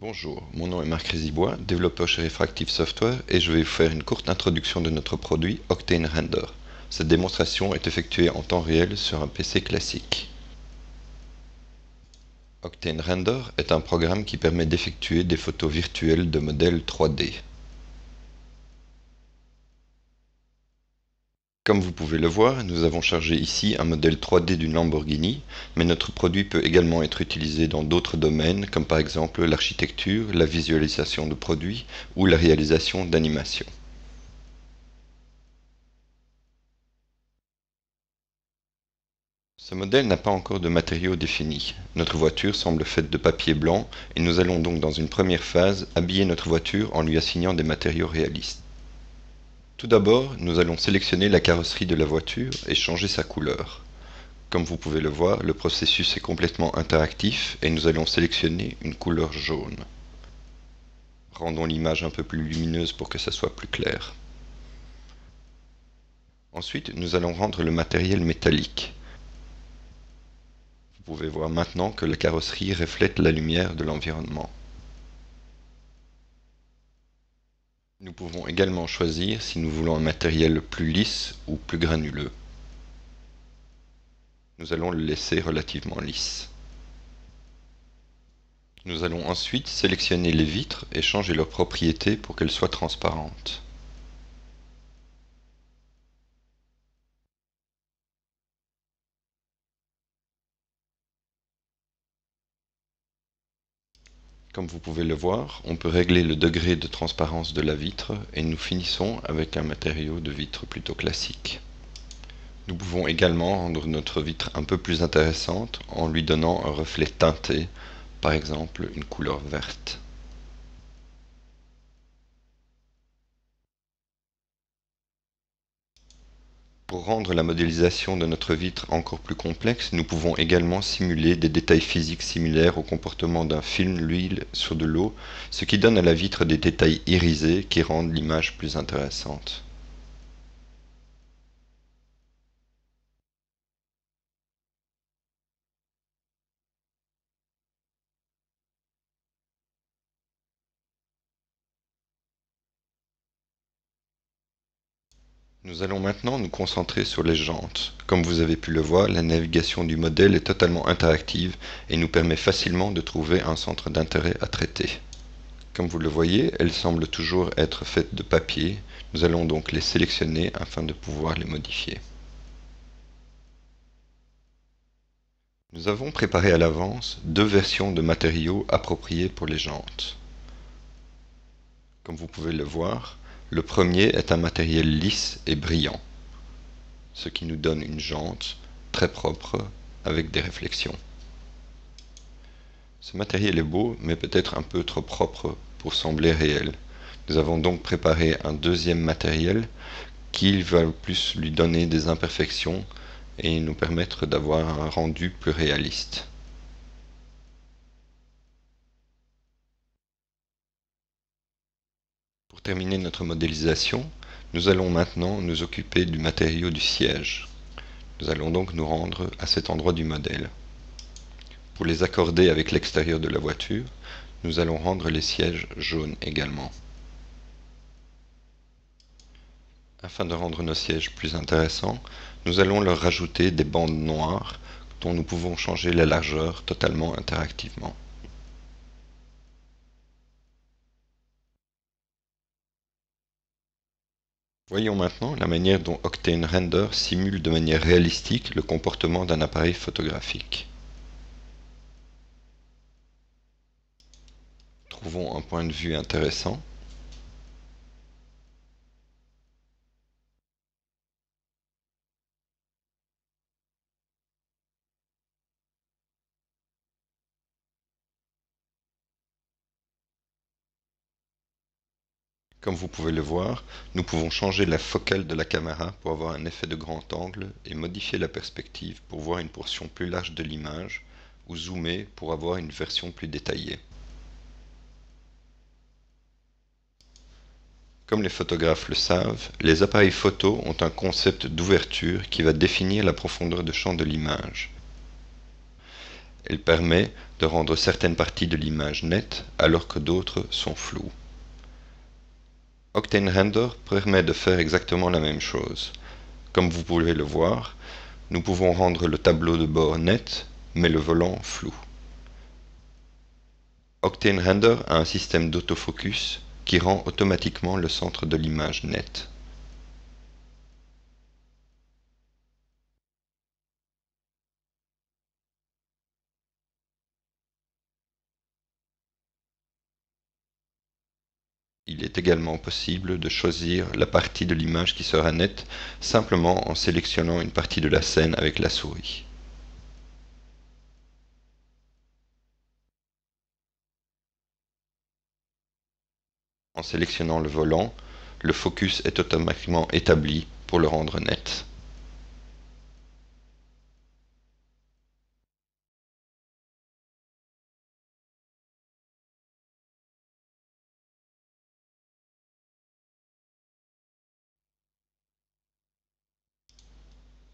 Bonjour, mon nom est Marc Rézibois, développeur chez Refractive Software et je vais vous faire une courte introduction de notre produit Octane Render. Cette démonstration est effectuée en temps réel sur un PC classique. Octane Render est un programme qui permet d'effectuer des photos virtuelles de modèles 3D. Comme vous pouvez le voir, nous avons chargé ici un modèle 3D d'une Lamborghini, mais notre produit peut également être utilisé dans d'autres domaines, comme par exemple l'architecture, la visualisation de produits ou la réalisation d'animations. Ce modèle n'a pas encore de matériaux définis. Notre voiture semble faite de papier blanc et nous allons donc dans une première phase habiller notre voiture en lui assignant des matériaux réalistes. Tout d'abord, nous allons sélectionner la carrosserie de la voiture et changer sa couleur. Comme vous pouvez le voir, le processus est complètement interactif et nous allons sélectionner une couleur jaune. Rendons l'image un peu plus lumineuse pour que ça soit plus clair. Ensuite, nous allons rendre le matériel métallique. Vous pouvez voir maintenant que la carrosserie reflète la lumière de l'environnement. Nous pouvons également choisir si nous voulons un matériel plus lisse ou plus granuleux. Nous allons le laisser relativement lisse. Nous allons ensuite sélectionner les vitres et changer leurs propriétés pour qu'elles soient transparentes. Comme vous pouvez le voir, on peut régler le degré de transparence de la vitre et nous finissons avec un matériau de vitre plutôt classique. Nous pouvons également rendre notre vitre un peu plus intéressante en lui donnant un reflet teinté, par exemple une couleur verte. Pour rendre la modélisation de notre vitre encore plus complexe, nous pouvons également simuler des détails physiques similaires au comportement d'un film d'huile sur de l'eau, ce qui donne à la vitre des détails irisés qui rendent l'image plus intéressante. Nous allons maintenant nous concentrer sur les jantes. Comme vous avez pu le voir, la navigation du modèle est totalement interactive et nous permet facilement de trouver un centre d'intérêt à traiter. Comme vous le voyez, elles semblent toujours être faites de papier. Nous allons donc les sélectionner afin de pouvoir les modifier. Nous avons préparé à l'avance deux versions de matériaux appropriés pour les jantes. Comme vous pouvez le voir, le premier est un matériel lisse et brillant, ce qui nous donne une jante très propre avec des réflexions. Ce matériel est beau, mais peut-être un peu trop propre pour sembler réel. Nous avons donc préparé un deuxième matériel qui va plus lui donner des imperfections et nous permettre d'avoir un rendu plus réaliste. Pour terminer notre modélisation, nous allons maintenant nous occuper du matériau du siège. Nous allons donc nous rendre à cet endroit du modèle. Pour les accorder avec l'extérieur de la voiture, nous allons rendre les sièges jaunes également. Afin de rendre nos sièges plus intéressants, nous allons leur rajouter des bandes noires dont nous pouvons changer la largeur totalement interactivement. Voyons maintenant la manière dont Octane Render simule de manière réalistique le comportement d'un appareil photographique. Trouvons un point de vue intéressant. Comme vous pouvez le voir, nous pouvons changer la focale de la caméra pour avoir un effet de grand angle et modifier la perspective pour voir une portion plus large de l'image ou zoomer pour avoir une version plus détaillée. Comme les photographes le savent, les appareils photo ont un concept d'ouverture qui va définir la profondeur de champ de l'image. Elle permet de rendre certaines parties de l'image nettes alors que d'autres sont floues. Octane Render permet de faire exactement la même chose. Comme vous pouvez le voir, nous pouvons rendre le tableau de bord net, mais le volant flou. Octane Render a un système d'autofocus qui rend automatiquement le centre de l'image net. Il est également possible de choisir la partie de l'image qui sera nette simplement en sélectionnant une partie de la scène avec la souris. En sélectionnant le volant, le focus est automatiquement établi pour le rendre net.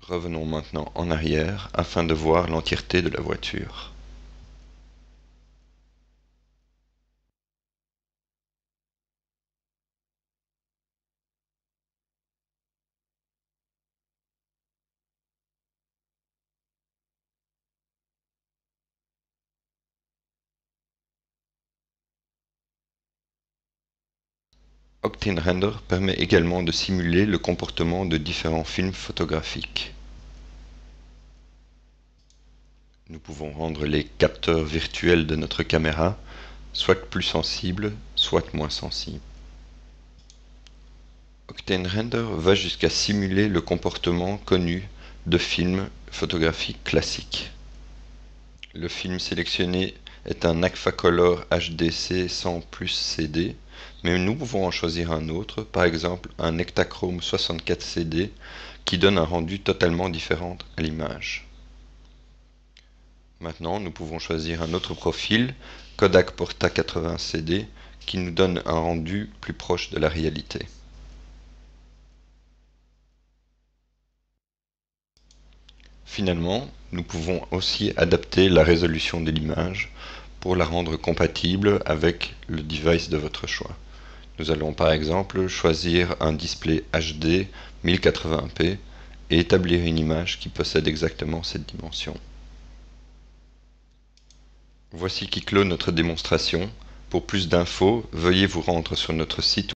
Revenons maintenant en arrière afin de voir l'entièreté de la voiture. Octane Render permet également de simuler le comportement de différents films photographiques. Nous pouvons rendre les capteurs virtuels de notre caméra soit plus sensibles, soit moins sensibles. Octane Render va jusqu'à simuler le comportement connu de films photographiques classiques. Le film sélectionné est un Agfacolor HDC 100+ CD, mais nous pouvons en choisir un autre, par exemple un Ektachrome 64 CD, qui donne un rendu totalement différent à l'image. Maintenant, nous pouvons choisir un autre profil, Kodak Porta 80 CD, qui nous donne un rendu plus proche de la réalité. Finalement, nous pouvons aussi adapter la résolution de l'image pour la rendre compatible avec le device de votre choix. Nous allons par exemple choisir un display HD 1080p et établir une image qui possède exactement cette dimension. Voici qui clôt notre démonstration. Pour plus d'infos, veuillez vous rendre sur notre site